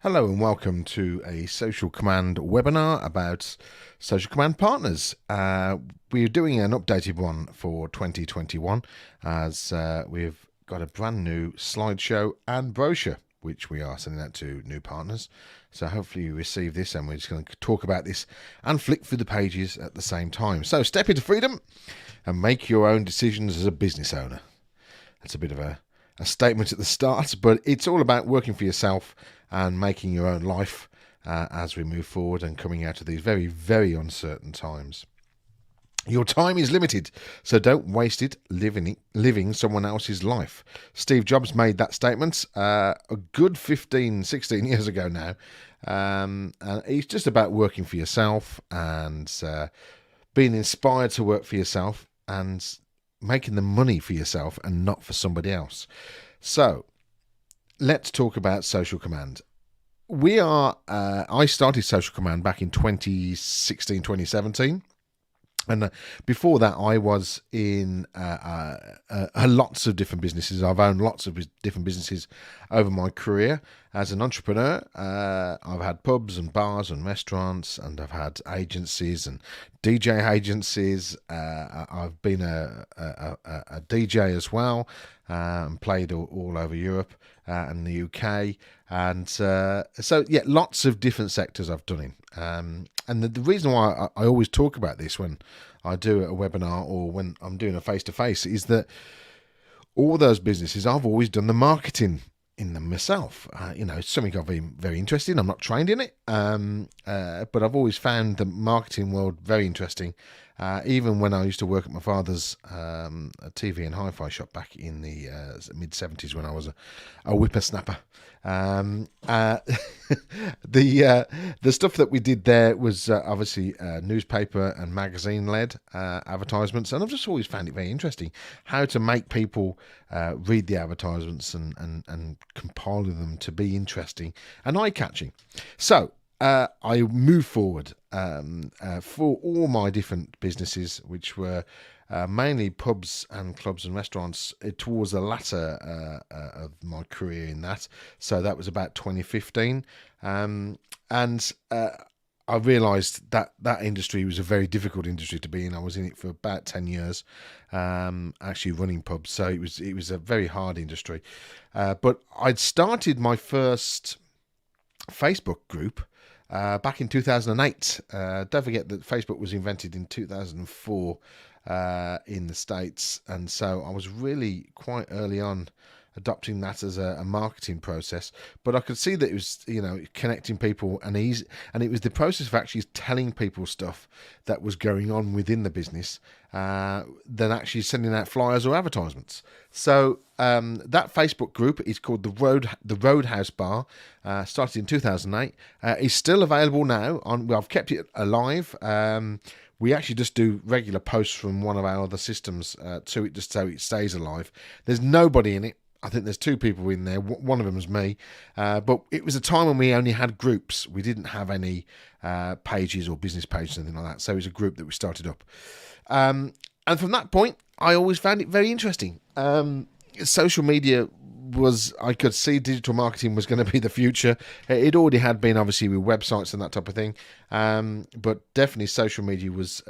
Hello and welcome to a Social Command webinar about Social Command partners. We're doing an updated one for 2021 as we've got a brand new slideshow and brochure which we are sending out to new partners. So hopefully you receive this, and we're just going to talk about this and flick through the pages at the same time. So step into freedom and make your own decisions as a business owner. That's a bit of a statement at the start, but it's all about working for yourself and making your own life as we move forward and coming out of these very, very uncertain times. Your time is limited, so don't waste it living someone else's life. Steve Jobs made that statement a good 15, 16 years ago now. And it's just about working for yourself and being inspired to work for yourself and making the money for yourself and not for somebody else. So let's talk about Social Command. I started Social Command back in 2016, 2017. And before that, I was in lots of different businesses. I've owned lots of different businesses over my career as an entrepreneur. I've had pubs and bars and restaurants, and I've had agencies and DJ agencies. I've been a DJ as well, and played all over Europe and the UK. And so, yeah, lots of different sectors I've done in. And the reason why I always talk about this when I do a webinar or when I'm doing a face-to-face is that all those businesses, I've always done the marketing in them myself. It's something I've been very interested in. I'm not trained in it, but I've always found the marketing world very interesting. Even when I used to work at my father's TV and hi-fi shop back in the mid-70s when I was a whippersnapper. The stuff that we did there was obviously newspaper and magazine-led advertisements, and I've just always found it very interesting how to make people read the advertisements and compile them to be interesting and eye-catching. So I moved forward for all my different businesses, which were mainly pubs and clubs and restaurants towards the latter of my career in that. So that was about 2015. And I realised that industry was a very difficult industry to be in. I was in it for about 10 years, actually running pubs. So it was a very hard industry. But I'd started my first Facebook group back in 2008. Don't forget that Facebook was invented in 2004 in the States, and so I was really quite early on adopting that as a marketing process. But I could see that it was, connecting people and it was the process of actually telling people stuff that was going on within the business than actually sending out flyers or advertisements. So that Facebook group is called the Roadhouse Bar. Started in 2008. Is still available now. I've kept it alive. We actually just do regular posts from one of our other systems to it, just so it stays alive. There's nobody in it. I think there's two people in there. One of them is me. But it was a time when we only had groups. We didn't have any pages or business pages or anything like that. So it was a group that we started up. And from that point, I always found it very interesting. Social media I could see digital marketing was going to be the future. It already had been, obviously, with websites and that type of thing. But definitely social media was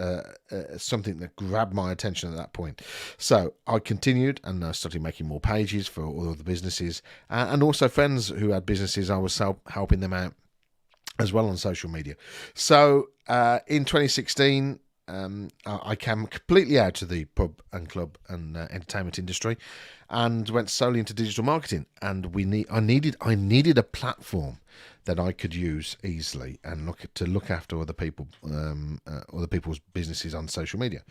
something that grabbed my attention at that point. So I continued and I started making more pages for all of the businesses and also friends who had businesses. I was helping them out as well on social media. So in 2016, I came completely out of the pub and club and entertainment industry, and went solely into digital marketing. And I needed a platform that I could use easily and look after other people's businesses on social media.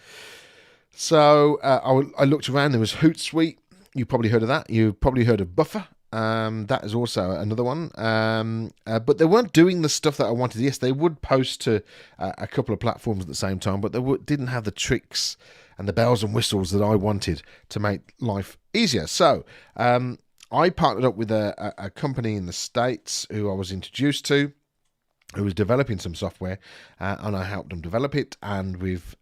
So I looked around. There was Hootsuite. You probably heard of that. You probably heard of Buffer. That is also another one. But they weren't doing the stuff that I wanted. Yes, they would post to a couple of platforms at the same time, but they didn't have the tricks and the bells and whistles that I wanted to make life easier. So I partnered up with a company in the States who I was introduced to, who was developing some software, and I helped them develop it, and we've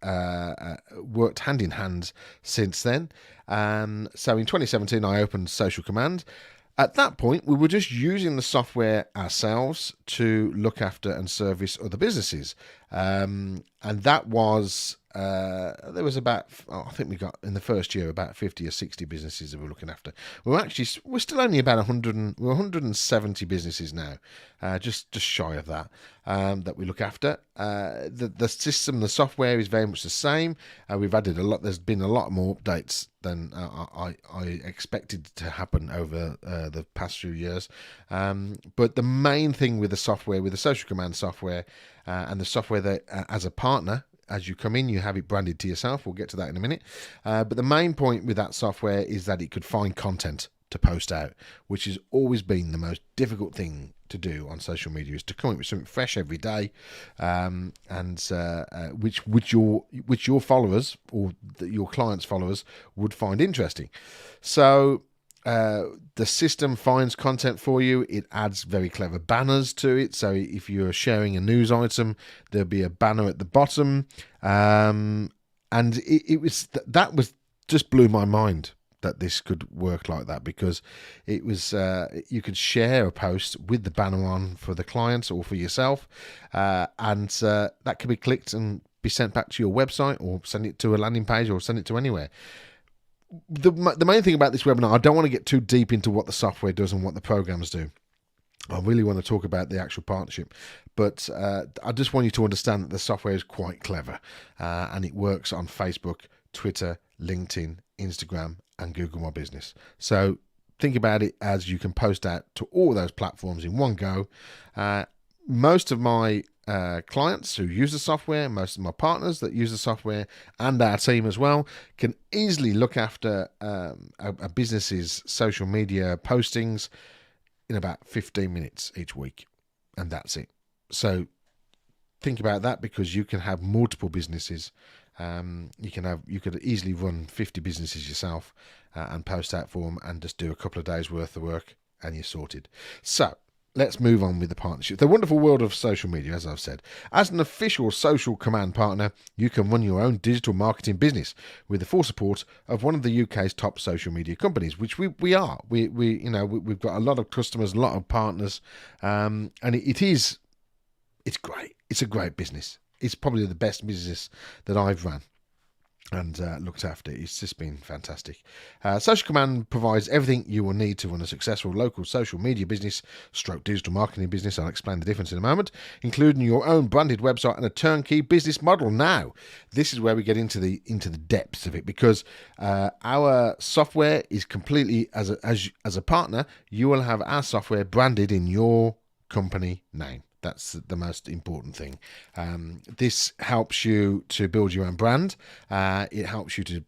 worked hand in hand since then. So in 2017, I opened Social Command. At that point, we were just using the software ourselves to look after and service other businesses. And that was, there was about, I think we got in the first year about 50 or 60 businesses that we were looking after. We're still only about 100, we're 170 businesses now, just shy of that, that we look after. The system, the software is very much the same. We've added a lot, there's been a lot more updates than I expected to happen over the past few years. But the main thing with the software, with the Social Command software, and the software that as a partner, as you come in, you have it branded to yourself. We'll get to that in a minute. But the main point with that software is that it could find content to post out, which has always been the most difficult thing to do on social media, is to come up with something fresh every day, and which your followers or your clients' followers would find interesting. So the system finds content for you. It adds very clever banners to it. So if you're sharing a news item, there'll be a banner at the bottom. And that was just blew my mind that this could work like that, because it was you could share a post with the banner on for the client or for yourself, and that could be clicked and be sent back to your website, or send it to a landing page, or send it to anywhere. The main thing about this webinar, I don't want to get too deep into what the software does and what the programs do. I really want to talk about the actual partnership, but I just want you to understand that the software is quite clever, and it works on Facebook, Twitter, LinkedIn, Instagram, and Google My Business. So think about it as you can post out to all those platforms in one go. Most of my clients who use the software, most of my partners that use the software, and our team as well, can easily look after a business's social media postings in about 15 minutes each week, and that's it. So think about that, because you can have multiple businesses. You could easily run 50 businesses yourself, and post out for them, and just do a couple of days worth of work, and you're sorted. So let's move on with the partnership. The wonderful world of social media, as I've said. As an official Social Command partner, you can run your own digital marketing business with the full support of one of the UK's top social media companies, which we are. We've got a lot of customers, a lot of partners, and it's great. It's a great business. It's probably the best business that I've run and looked after. It's just been fantastic. Social Command provides everything you will need to run a successful local social media business / digital marketing business. I'll explain the difference in a moment, including your own branded website and a turnkey business model. Now, this is where we get into the depths of it, because our software is completely, as a partner, you will have our software branded in your company name. That's the most important thing. This helps you to build your own brand. It helps you to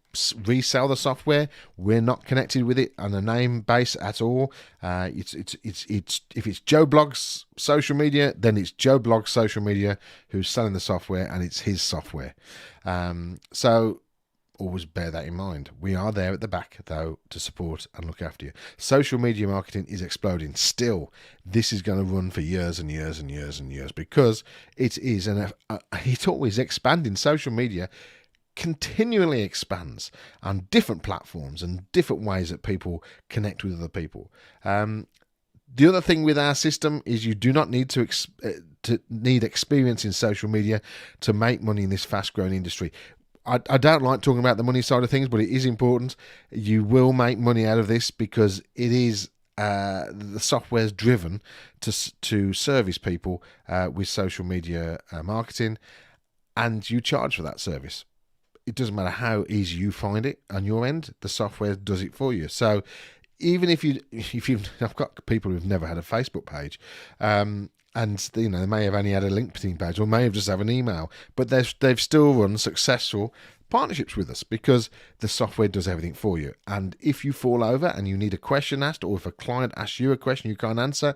resell the software. We're not connected with it on a name base at all. It's if it's Joe Blogg's social media, then it's Joe Blogg's social media who's selling the software, and it's his software. So always bear that in mind. We are there at the back, though, to support and look after you. Social media marketing is exploding. Still, this is going to run for years and years and years and years, because it is, and it's always expanding. Social media continually expands on different platforms and different ways that people connect with other people. The other thing with our system is you do not need to need experience in social media to make money in this fast-growing industry. I don't like talking about the money side of things, but it is important. You will make money out of this, because it is the software's driven to service people with social media marketing, and you charge for that service. It doesn't matter how easy you find it on your end, the software does it for you. So even if I've got people who've never had a Facebook page, and they may have only had a LinkedIn page, or may have just have an email, but they've still run successful partnerships with us, because the software does everything for you. And if you fall over and you need a question asked, or if a client asks you a question you can't answer,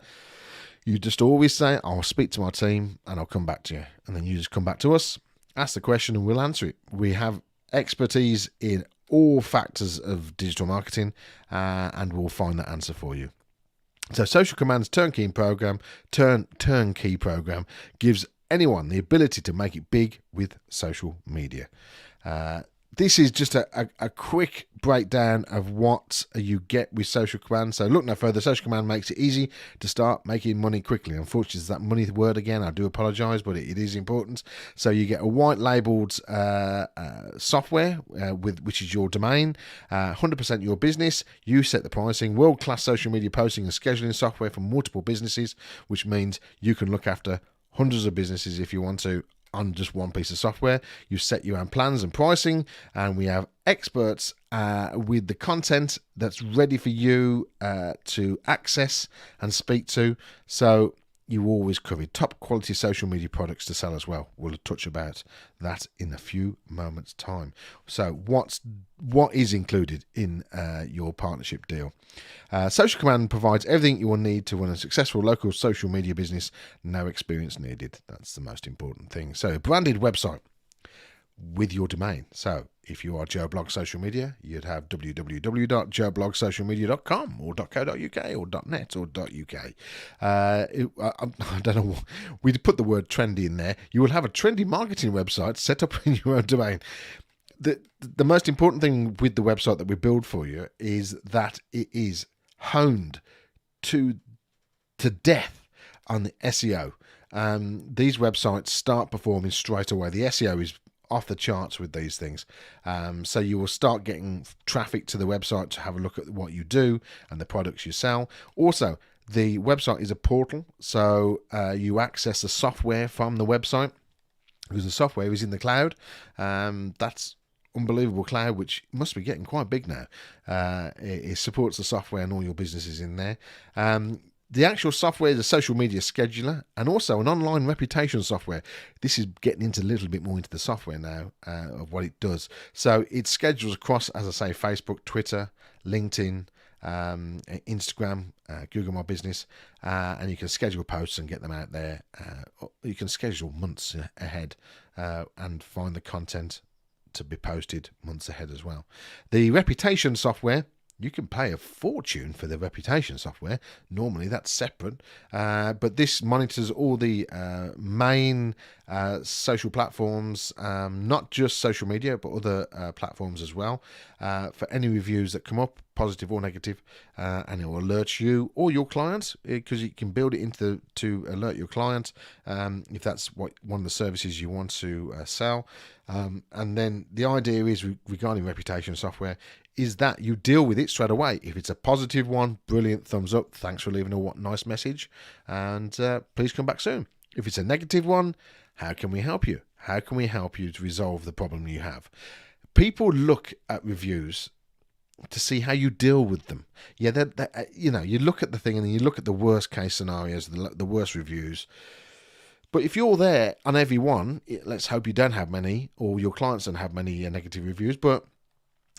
you just always say, I'll speak to my team and I'll come back to you. And then you just come back to us, ask the question, and we'll answer it. We have expertise in all factors of digital marketing, and we'll find that answer for you. So Social Command's turnkey program gives anyone the ability to make it big with social media. this is just a quick breakdown of what you get with Social Command. So look no further. Social Command makes it easy to start making money quickly. Unfortunately, it's that money word again. I do apologise, but it is important. So you get a white labelled software which is your domain, 100% your business. You set the pricing. World-class social media posting and scheduling software for multiple businesses, which means you can look after hundreds of businesses if you want to on just one piece of software. You set your own plans and pricing, and we have experts with the content that's ready for you to access and speak to. So you always cover top quality social media products to sell as well. We'll touch about that in a few moments' time. So what is included in your partnership deal? Social Command provides everything you will need to run a successful local social media business. No experience needed. That's the most important thing. So branded website with your domain. So if you are Joe Blog Social Media, you'd have www.joeblogssocialmedia.com or .co.uk or .net or .uk. I don't know. We put the word trendy in there. You will have a trendy marketing website set up in your own domain. The most important thing with the website that we build for you is that it is honed to death on the SEO. These websites start performing straight away. The SEO is off the charts with these things. So you will start getting traffic to the website to have a look at what you do and the products you sell. Also, the website is a portal, so you access the software from the website because the software is in the cloud. That's unbelievable cloud, which must be getting quite big now. It supports the software and all your businesses in there. The actual software is a social media scheduler and also an online reputation software. This is getting into a little bit more into the software now of what it does. So it schedules across, as I say, Facebook, Twitter, LinkedIn, Instagram, Google My Business, and you can schedule posts and get them out there. You can schedule months ahead and find the content to be posted months ahead as well. The reputation software, you can pay a fortune for the reputation software. Normally that's separate, but this monitors all the main social platforms, not just social media, but other platforms as well, for any reviews that come up, positive or negative, and it will alert you or your clients, because you can build it to alert your client if that's one of the services you want to sell. And then the idea is regarding reputation software is that you deal with it straight away. If it's a positive one, brilliant, thumbs up, thanks for leaving a nice message, and please come back soon. If it's a negative one, how can we help you? How can we help you to resolve the problem you have? People look at reviews to see how you deal with them. Yeah, you look at the thing and then you look at the worst case scenarios, the worst reviews. But if you're there on every one, let's hope you don't have many, or your clients don't have many negative reviews. But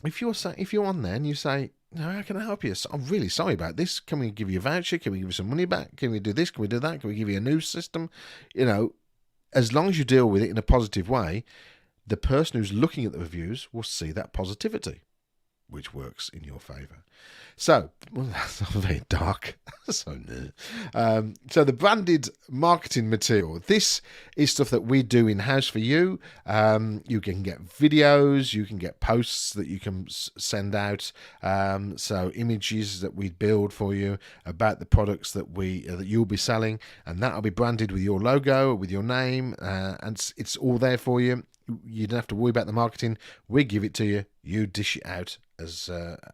if you're on there and you say, "No, how can I help you? I'm really sorry about this. Can we give you a voucher? Can we give you some money back? Can we do this? Can we do that? Can we give you a new system?" As long as you deal with it in a positive way, the person who's looking at the reviews will see that positivity, which works in your favour. So, that's very dark. So the branded marketing material. This is stuff that we do in-house for you. You can get videos, you can get posts that you can send out. So images that we build for you about the products that you'll be selling, and that'll be branded with your logo, with your name, and it's all there for you. You don't have to worry about the marketing. We give it to you. You dish it out as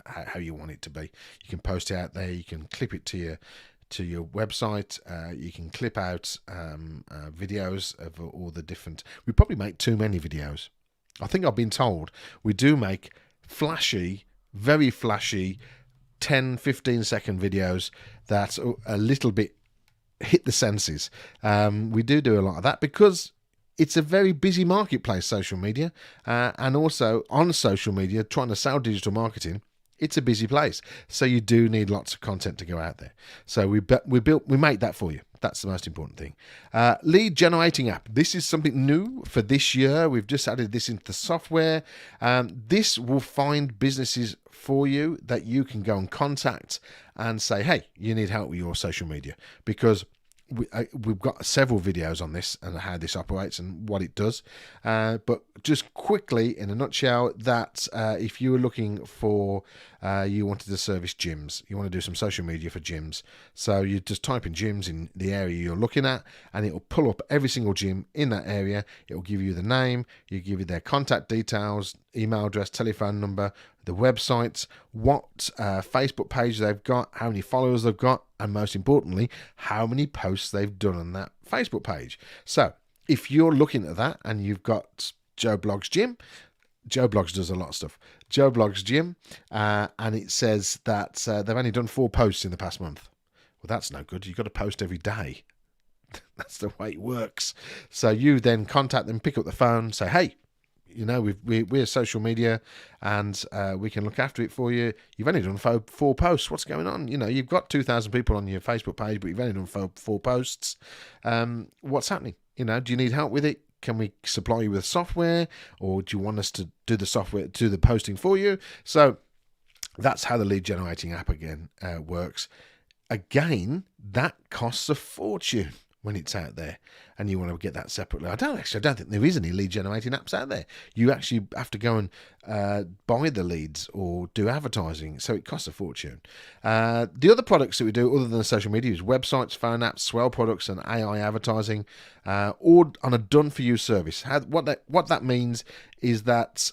how you want it to be. You can post it out there. You can clip it to your website. You can clip out videos of all the different. We probably make too many videos. I think I've been told we do make flashy, very flashy, 10, 15 second videos that a little bit hit the senses. We do a lot of that because it's a very busy marketplace, social media, and also on social media, trying to sell digital marketing, it's a busy place. So you do need lots of content to go out there. So we make that for you. That's the most important thing. Lead generating app. This is something new for this year. We've just added this into the software. This will find businesses for you that you can go and contact and say, hey, you need help with your social media, because we've got several videos on this and how this operates and what it does. But just quickly, in a nutshell, that if you were looking for, you wanted to service gyms, you want to do some social media for gyms. So you just type in gyms in the area you're looking at, and it will pull up every single gym in that area. It will give you the name, you give you their contact details, email address, telephone number, the websites, what Facebook page they've got, how many followers they've got, and most importantly, how many posts they've done on that Facebook page. So if you're looking at that and you've got Joe Bloggs Gym, Joe Bloggs does a lot of stuff. Joe Bloggs Gym, and it says that they've only done 4 posts in the past month. Well, that's no good. You've got to post every day. That's the way it works. So you then contact them, pick up the phone, say, hey, you know, we're social media, and we can look after it for you. You've only done 4 posts. What's going on? You know, you've got 2,000 people on your Facebook page, but you've only done 4 posts. What's happening? You know, do you need help with it? Can we supply you with software, or do you want us to do the software, do the posting for you? So that's how the lead generating app again works. Again, that costs a fortune when it's out there, and you want to get that separately. I don't think there is any lead generating apps out there. You actually have to go and buy the leads or do advertising, so it costs a fortune. The other products that we do other than the social media is websites, phone apps, Swell products, and AI advertising, or on a done for you service. What that means is that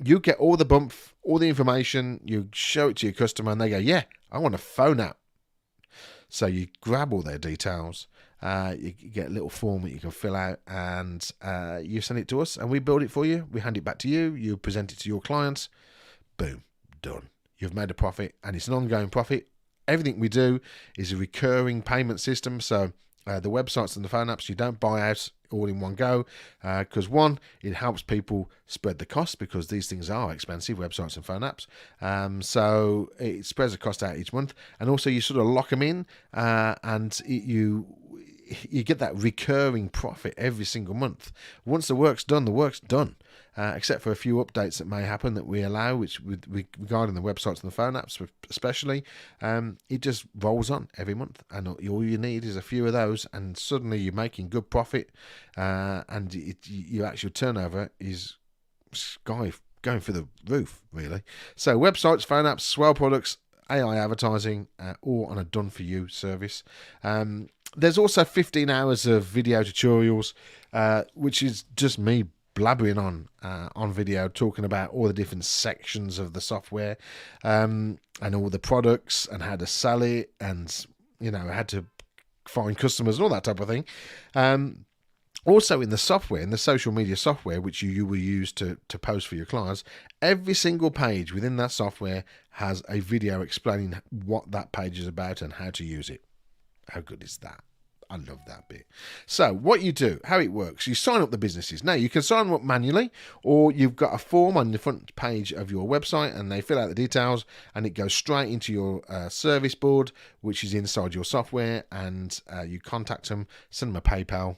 you get all the bump, all the information, you show it to your customer, and they go, yeah, I want a phone app. So you grab all their details, you get a little form that you can fill out, and you send it to us, and we build it for you. We hand it back to you. You present it to your clients. Boom, done. You've made a profit, and it's an ongoing profit. Everything we do is a recurring payment system. So the websites and the phone apps, you don't buy out all in one go, because one, it helps people spread the cost, because these things are expensive, websites and phone apps. So it spreads the cost out each month, and also you sort of lock them in, and you get that recurring profit every single month. Once the work's done, the work's done. Except for a few updates that may happen that we allow, which regarding the websites and the phone apps especially, it just rolls on every month, and all you need is a few of those, and suddenly you're making good profit, and your actual turnover is going for the roof, really. So websites, phone apps, Swell products, AI advertising, all on a done for you service. There's also 15 hours of video tutorials, which is just me blabbering on video, talking about all the different sections of the software, and all the products, and how to sell it, and you know, how to find customers and all that type of thing. Also in the software, in the social media software, which you will use to post for your clients, every single page within that software has a video explaining what that page is about and how to use it. How good is that? I love that bit. So what you do, how it works, you sign up the businesses. Now, you can sign them up manually, or you've got a form on the front page of your website, and they fill out the details, and it goes straight into your service board, which is inside your software, and you contact them, send them a PayPal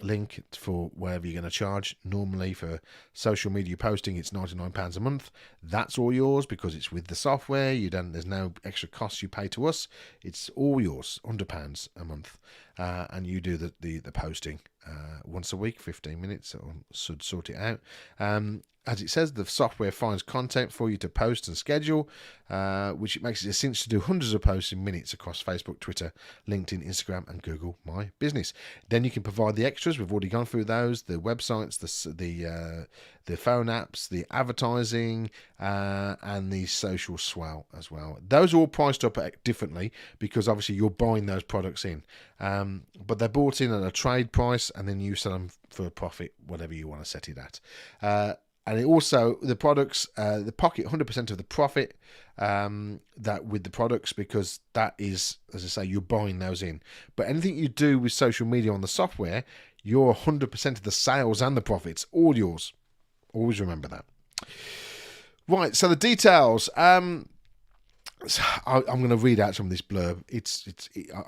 link for wherever you're going to charge. Normally for social media posting, it's £99 a month. That's all yours because it's with the software. There's no extra costs you pay to us. It's all yours, £100 a month, and you do the posting once a week, 15 minutes, or should sort it out. As it says, the software finds content for you to post and schedule, which it makes it a cinch to do hundreds of posts in minutes across Facebook, Twitter, LinkedIn, Instagram, and Google My Business. Then you can provide the extras. We've already gone through those: the websites, the phone apps, the advertising, and the social Swell as well. Those are all priced up differently because obviously you're buying those products in, but they're bought in at a trade price, and then you sell them for a profit, whatever you want to set it at. And it also, the products, the pocket 100% of the profit that with the products, because that is, as I say, you're buying those in. But anything you do with social media on the software, you're 100% of the sales and the profits, all yours. Always remember that. Right, so the details. I'm going to read out some of this blurb.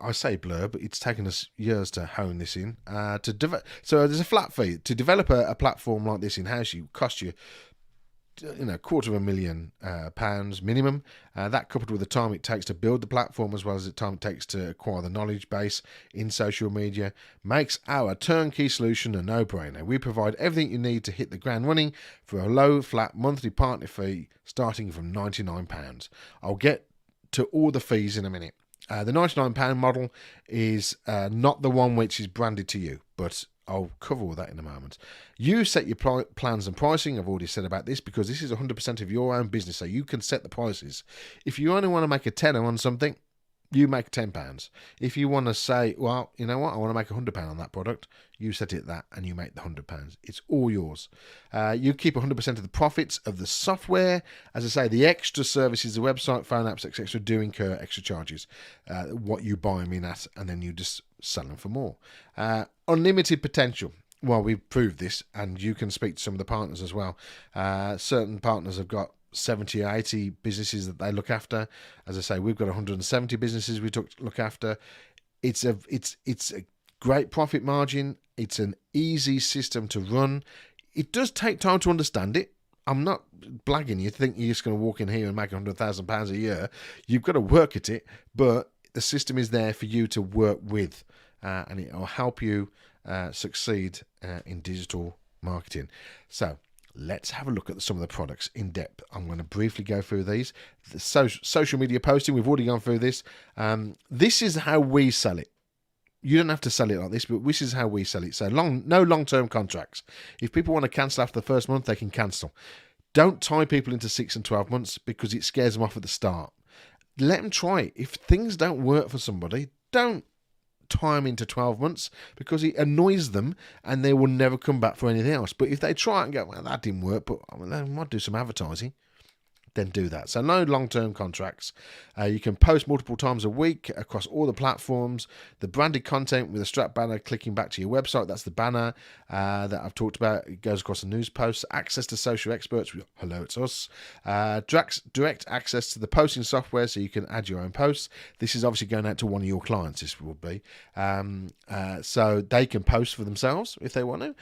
I say blurb, but it's taken us years to hone this in. So there's a flat fee to develop a platform like this in-house. It costs you £250,000 minimum. That coupled with the time it takes to build the platform as well as the time it takes to acquire the knowledge base in social media makes our turnkey solution a no-brainer. We provide everything you need to hit the ground running for a low, flat monthly partner fee starting from £99. I'll get to all the fees in a minute. The £99 model is not the one which is branded to you, but I'll cover all that in a moment. You set your plans and pricing. I've already said about this because this is 100% of your own business, so you can set the prices. If you only want to make a tenner on something, you make £10. If you want to say, well, you know what, I want to make £100 on that product, you set it that and you make the £100. It's all yours. You keep 100% of the profits of the software. As I say, the extra services, the website, phone apps, etc., do incur extra charges. What you buy them in at, and then you just sell them for more. Unlimited potential. Well, we've proved this, and you can speak to some of the partners as well. Certain partners have got 70 or 80 businesses that they look after. As I say, we've got 170 businesses we look after. It's a great profit margin. It's an easy system to run. It does take time to understand it. I'm not blagging you to think you're just going to walk in here and make £100,000 a year. You've got to work at it, but the system is there for you to work with, and it will help you succeed in digital marketing. So let's have a look at some of the products in depth. I'm going to briefly go through these. The social media posting, we've already gone through this. This is how we sell it. You don't have to sell it like this, but this is how we sell it. So no long-term contracts. If people want to cancel after the first month, they can cancel. Don't tie people into 6 and 12 months because it scares them off at the start. Let them try it. If things don't work for somebody, don't tie them into 12 months because it annoys them and they will never come back for anything else. But if they try it and go, well, that didn't work, but I might do some advertising, then do that. So no long-term contracts. You can post multiple times a week across all the platforms. The branded content with a strap banner clicking back to your website, that's the banner that I've talked about. It goes across the news posts. Access to social experts. Hello, it's us. Direct access to the posting software so you can add your own posts. This is obviously going out to one of your clients, this will be. So they can post for themselves if they want to,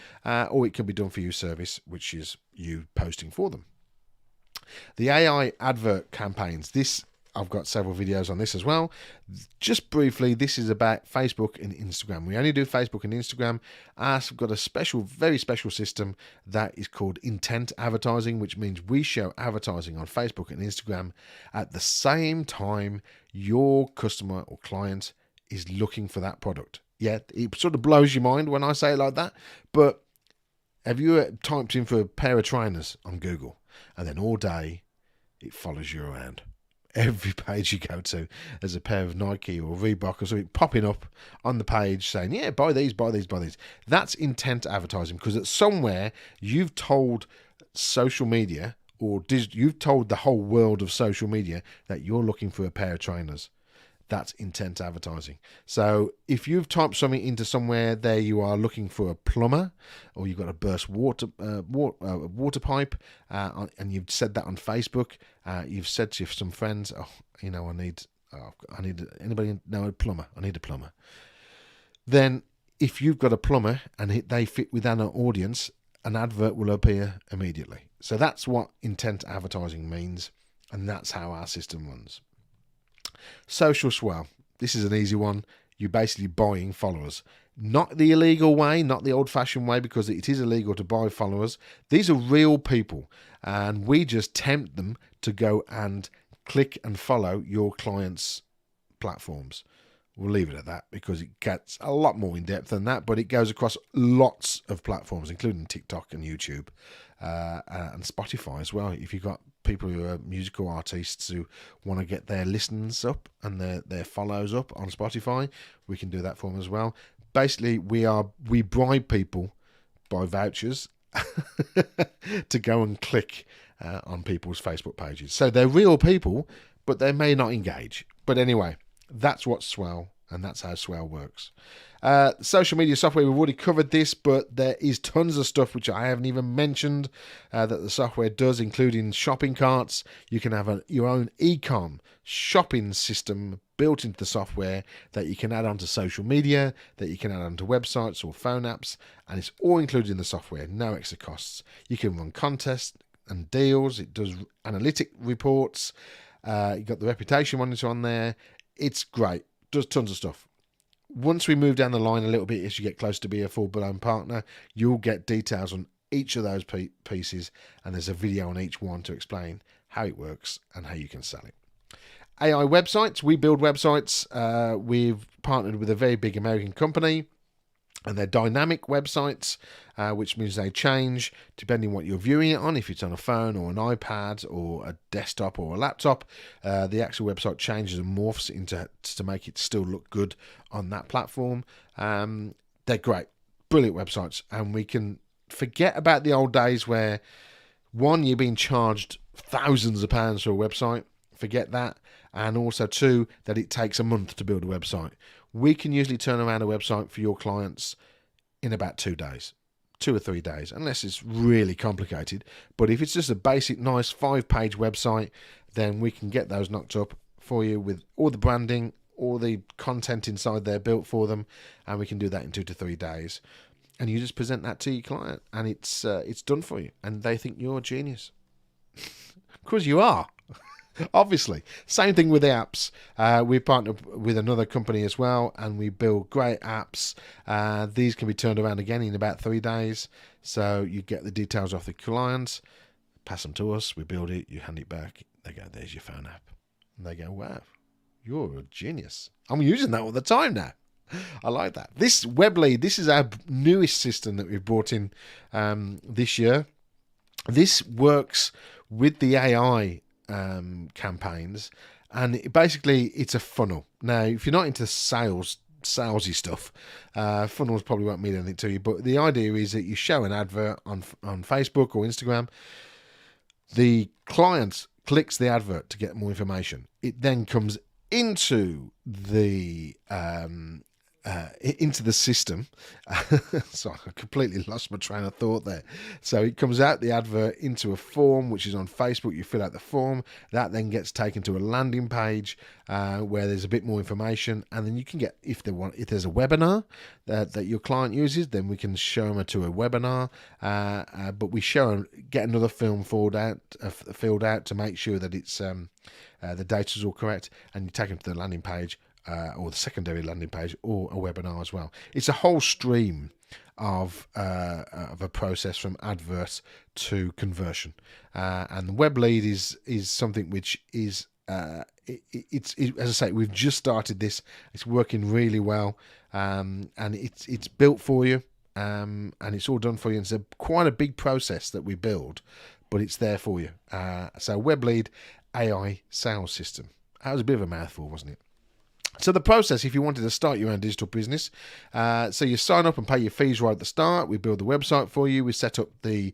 or it can be done for you service, which is you posting for them. The AI advert campaigns. This, I've got several videos on this as well. Just briefly, this is about Facebook and Instagram. We only do Facebook and Instagram. We've got a very special system that is called intent advertising, which means we show advertising on Facebook and Instagram at the same time your customer or client is looking for that product. Yeah, it sort of blows your mind when I say it like that, but have you typed in for a pair of trainers on Google? And then all day, it follows you around. Every page you go to, there's a pair of Nike or Reebok or something popping up on the page saying, yeah, buy these, buy these, buy these. That's intent advertising because at somewhere you've told social media or you've told the whole world of social media that you're looking for a pair of trainers. That's intent advertising. So if you've typed something into somewhere there, you are looking for a plumber, or you've got a burst water pipe, and you've said that on Facebook. You've said to some friends, I need anybody know a plumber? I need a plumber. Then if you've got a plumber and they fit within an audience, an advert will appear immediately. So that's what intent advertising means, and that's how our system runs. Social swell. This is an easy one. You're basically buying followers. Not the illegal way, not the old-fashioned way, because it is illegal to buy followers. These are real people, and we just tempt them to go and click and follow your clients' platforms. We'll leave it at that because it gets a lot more in depth than that, but it goes across lots of platforms, including TikTok and YouTube and Spotify as well. If you've got people who are musical artists who want to get their listens up and their follows up on Spotify, we can do that for them as well. Basically, we bribe people by vouchers to go and click on people's Facebook pages. So they're real people, but they may not engage. But anyway, that's what Swell, and that's how Swell works. Social media software, we've already covered this, but there is tons of stuff which I haven't even mentioned that the software does, including shopping carts. You can have your own e-com shopping system built into the software that you can add onto social media, that you can add onto websites or phone apps, and it's all included in the software, no extra costs. You can run contests and deals. It does analytic reports. You've got the reputation monitor on there. It's great. Does tons of stuff. Once we move down the line a little bit, as you get close to be a full-blown partner, you'll get details on each of those pieces, and there's a video on each one to explain how it works and how you can sell it. AI websites. We build websites. We've partnered with a very big American company, and they're dynamic websites, which means they change depending on what you're viewing it on. If it's on a phone or an iPad or a desktop or a laptop, the actual website changes and morphs to make it still look good on that platform. They're great, brilliant websites, and we can forget about the old days where, one, you're being charged thousands of pounds for a website. Forget that. And also, two, that it takes a month to build a website. We can usually turn around a website for your clients in about 2 days, 2 or 3 days, unless it's really complicated. But if it's just a basic, nice 5-page website, then we can get those knocked up for you with all the branding, all the content inside there built for them, and we can do that in 2 to 3 days. And you just present that to your client, and it's done for you, and they think you're a genius. Because you are. Obviously. Same thing with the apps. We partnered with another company as well, and we build great apps. These can be turned around again in about 3 days. So you get the details off the clients, pass them to us, we build it, you hand it back. They go, there's your phone app. And they go, wow, you're a genius. I'm using that all the time now. I like that. This WebLead, this is our newest system that we've brought in this year. This works with the AI campaigns, and it's a funnel. Now, if you're not into salesy stuff, funnels probably won't mean anything to you, but the idea is that you show an advert on Facebook or Instagram. The client clicks the advert to get more information. It then comes into the system. So I completely lost my train of thought there. So it comes out the advert into a form, which is on Facebook. You fill out the form. That then gets taken to a landing page where there's a bit more information, and then you can get, if there's a webinar that your client uses, then we can show them to a webinar. But we get another film filled out to make sure that it's the data's all correct, and you take them to the landing page. Or the secondary landing page, or a webinar as well. It's a whole stream of a process from advert to conversion, and the WebLead is something which is it's as I say, we've just started this. It's working really well, and it's built for you, and it's all done for you. And it's quite a big process that we build, but it's there for you. So WebLead AI sales system. That was a bit of a mouthful, wasn't it? So the process, if you wanted to start your own digital business, so you sign up and pay your fees right at the start. We build the website for you. We set up the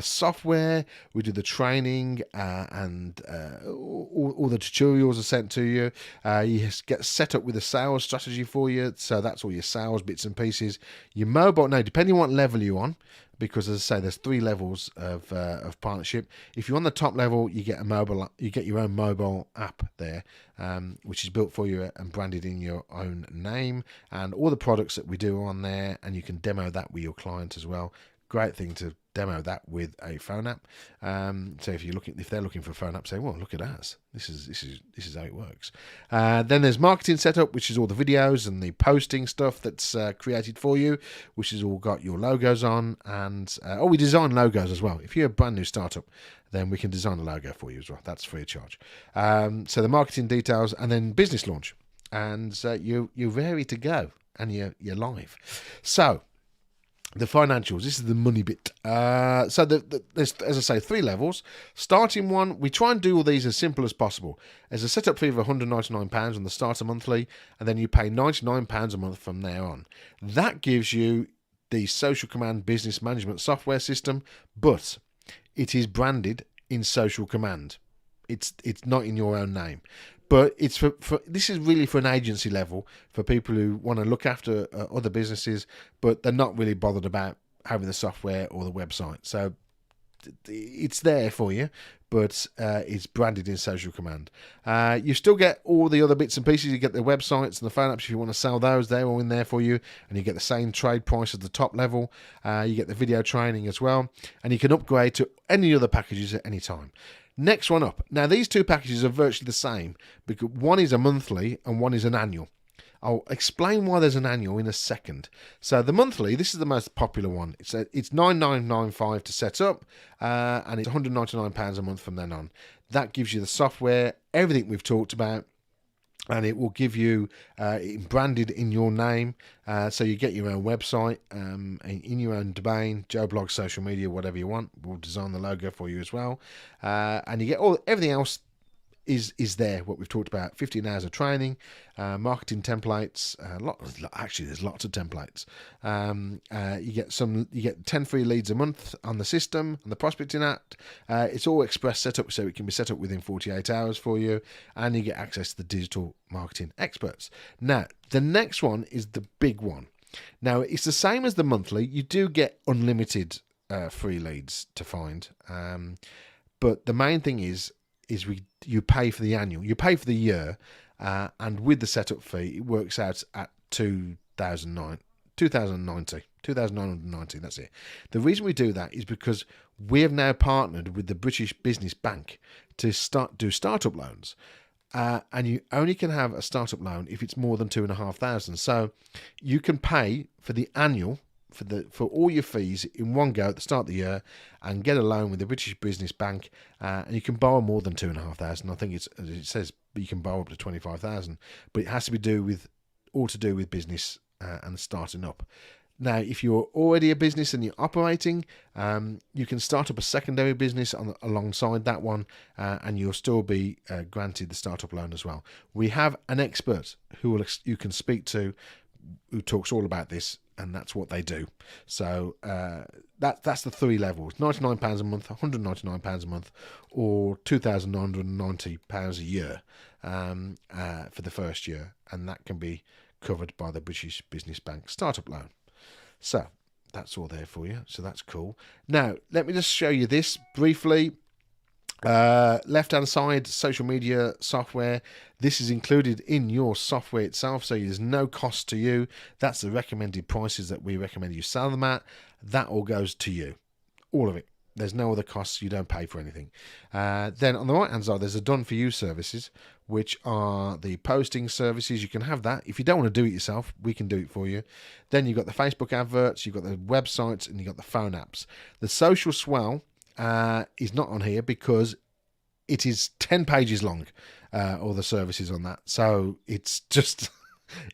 software. We do the training, and all the tutorials are sent to you. You get set up with a sales strategy for you. So that's all your sales bits and pieces. Your mobile, now depending on what level you're on, because as I say, there's 3 levels of partnership. If you're on the top level, you get your own mobile app there, which is built for you and branded in your own name, and all the products that we do are on there, and you can demo that with your client as well. Great thing to demo that with a phone app. So if they're looking for a phone app, say, well, look at us. This is how it works. Then there's marketing setup, which is all the videos and the posting stuff that's created for you, which has all got your logos on. And we design logos as well. If you're a brand new startup, then we can design a logo for you as well. That's free of charge. So the marketing details, and then business launch, and you're ready to go, and you're live. So the financials, this is the money bit. So there's, as I say, 3 levels. Starting one, we try and do all these as simple as possible. There's a setup fee of £199 on the starter monthly, and then you pay £99 a month from there on. That gives you the Social Command business management software system, but it is branded in Social Command. It's not in your own name. But it's for this is really for an agency level, for people who want to look after other businesses, but they're not really bothered about having the software or the website. So it's there for you, but it's branded in Social Command. You still get all the other bits and pieces. You get the websites and the phone apps if you want to sell those. They're all in there for you, and you get the same trade price at the top level. You get the video training as well, and you can upgrade to any other packages at any time. Next one up. Now, these two packages are virtually the same, because one is a monthly and one is an annual. I'll explain why there's an annual in a second. So the monthly, this is the most popular one. It's $9,995 to set up, and it's £199 a month from then on. That gives you the software, everything we've talked about, and it will give you branded in your name, so you get your own website in your own domain, Joe Blog, social media, whatever you want. We'll design the logo for you as well, and you get everything else is there, what we've talked about. 15 hours of training, marketing templates, actually there's lots of templates. You get 10 free leads a month on the system, on the prospecting app. It's all express setup, so it can be set up within 48 hours for you, and you get access to the digital marketing experts. Now, the next one is the big one. Now, it's the same as the monthly. You do get unlimited free leads to find, but the main thing is you pay for the annual. You pay for the year, and with the setup fee, it works out at $2,990. That's it. The reason we do that is because we have now partnered with the British Business Bank to do startup loans. And you only can have a startup loan if it's more than $2,500. So you can pay for the annual, for all your fees in one go at the start of the year, and get a loan with the British Business Bank, and you can borrow more than $2,500. I think it says you can borrow up to $25,000, but it has to be all to do with business and starting up. Now, if you're already a business and you're operating, you can start up a secondary business alongside that one, and you'll still be granted the startup loan as well. We have an expert you can speak to, who talks all about this, and that's what they do. So that's the three levels: £99 a month, £199 a month, or £2,990 a year for the first year, and that can be covered by the British Business Bank startup loan. So that's all there for you. So that's cool. Now, let me just show you this briefly. Left hand side, social media software. This is included in your software itself, so there's no cost to you. That's the recommended prices that we recommend you sell them at. That all goes to you, all of it. There's no other costs. You don't pay for anything. Then on the right hand side, there's the done for you services, which are the posting services. You can have that. If you don't want to do it yourself, we can do it for you. Then you've got the Facebook adverts, you've got the websites, and you've got the phone apps. The social swell is not on here because it is 10 pages long, all the services on that. So it's just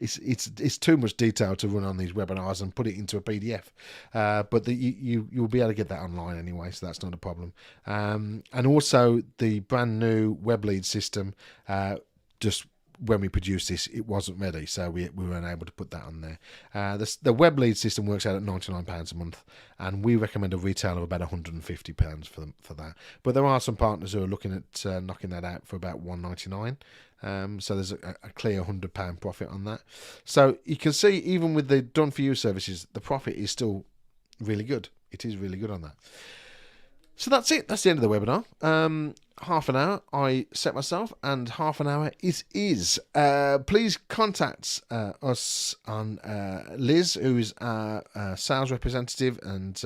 it's too much detail to run on these webinars and put it into a PDF. But you'll be able to get that online anyway, so that's not a problem. And also the brand new web lead system, just when we produced this, it wasn't ready, so we weren't able to put that on there. The web lead system works out at £99 a month, and we recommend a retail of about £150 for that. But there are some partners who are looking at knocking that out for about £199. So there's a clear £100 profit on that. So you can see, even with the done for you services, the profit is still really good. It is really good on that. So that's it. That's the end of the webinar. Half an hour I set myself, and half an hour it is. Please contact us on Liz, who is our sales representative, and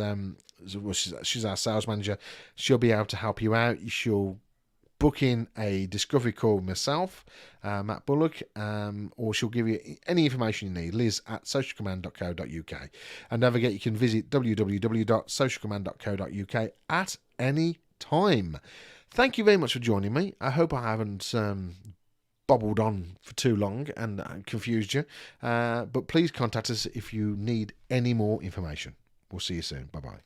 she's our sales manager. She'll be able to help you out. She'll book in a discovery call with myself, Matt Bullock, or she'll give you any information you need. Liz at socialcommand.co.uk. And don't forget, you can visit www.socialcommand.co.uk at any time. Thank you very much for joining me. I hope I haven't bobbled on for too long and confused you. But please contact us if you need any more information. We'll see you soon. Bye-bye.